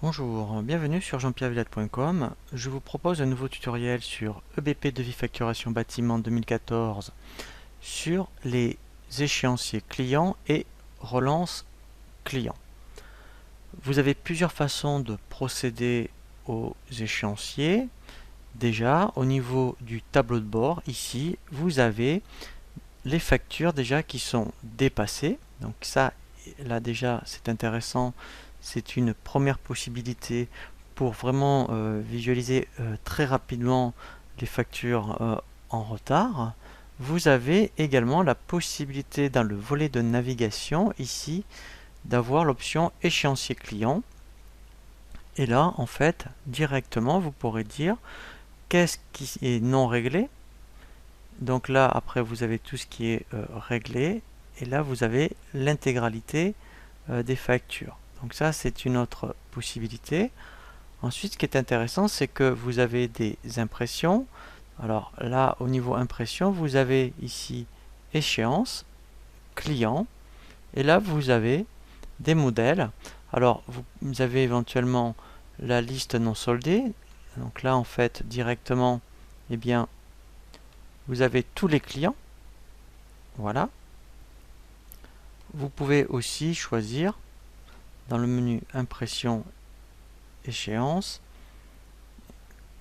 Bonjour, bienvenue sur jean-pierre-villade.com. Je vous propose un nouveau tutoriel sur EBP Devis Facturation Bâtiment 2014 sur les échéanciers clients et relance client. Vous avez plusieurs façons de procéder aux échéanciers. Déjà, au niveau du tableau de bord, ici, vous avez les factures déjà qui sont dépassées. Donc ça, là déjà, c'est intéressant. C'est une première possibilité pour vraiment visualiser très rapidement les factures en retard. Vous avez également la possibilité dans le volet de navigation ici d'avoir l'option échéancier client. Et là, en fait, directement, vous pourrez dire qu'est-ce qui est non réglé. Donc là, après, vous avez tout ce qui est réglé. Et là, vous avez l'intégralité des factures. Donc ça, c'est une autre possibilité. Ensuite, ce qui est intéressant, c'est que vous avez des impressions. Alors là, au niveau impression, vous avez ici échéance, client. Et là, vous avez des modèles. Alors, vous avez éventuellement la liste non soldée. Donc là, en fait, directement, eh bien, vous avez tous les clients. Voilà. Vous pouvez aussi choisir dans le menu impression échéance,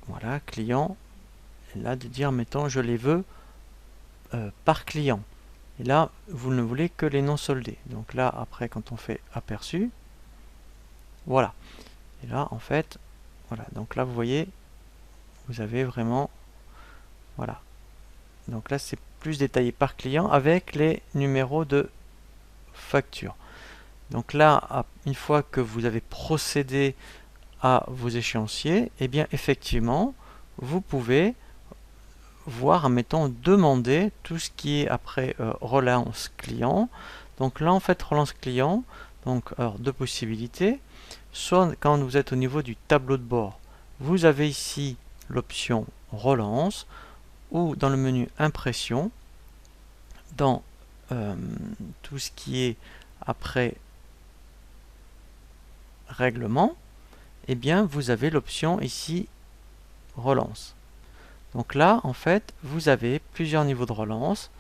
voilà, client, et là de dire, mettons, je les veux par client. Et là, vous ne voulez que les non soldés. Donc là, après, quand on fait aperçu, voilà. Et là, en fait, voilà. Donc là, vous voyez, vous avez vraiment, voilà. Donc là, c'est plus détaillé par client avec les numéros de facture. Donc là, une fois que vous avez procédé à vos échéanciers, eh bien effectivement, vous pouvez voir, mettons, demander tout ce qui est après relance client. Donc là, en fait, relance client, donc alors, deux possibilités. Soit quand vous êtes au niveau du tableau de bord, vous avez ici l'option relance, ou dans le menu impression, dans tout ce qui est après règlement, eh bien vous avez l'option ici relance. Donc là, en fait, vous avez plusieurs niveaux de relance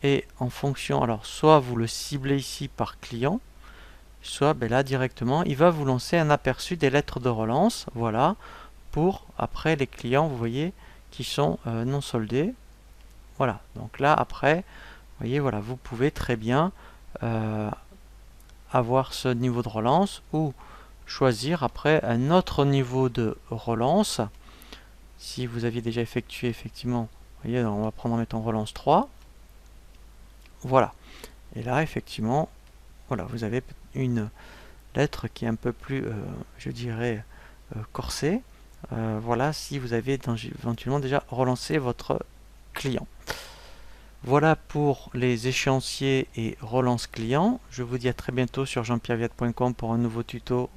et en fonction, alors soit vous le ciblez ici par client, soit ben là directement, il va vous lancer un aperçu des lettres de relance, voilà, pour après les clients, vous voyez, qui sont non soldés. Voilà, donc là après, vous voyez, voilà, vous pouvez très bien avoir ce niveau de relance ou choisir après un autre niveau de relance. Si vous aviez déjà effectué, effectivement, vous voyez, on va prendre en mettant relance 3. Voilà. Et là, effectivement, voilà, vous avez une lettre qui est un peu plus, je dirais, corsée. Voilà, si vous avez éventuellement déjà relancé votre client. Voilà pour les échéanciers et relance client. Je vous dis à très bientôt sur jean-pierre-villade.com pour un nouveau tuto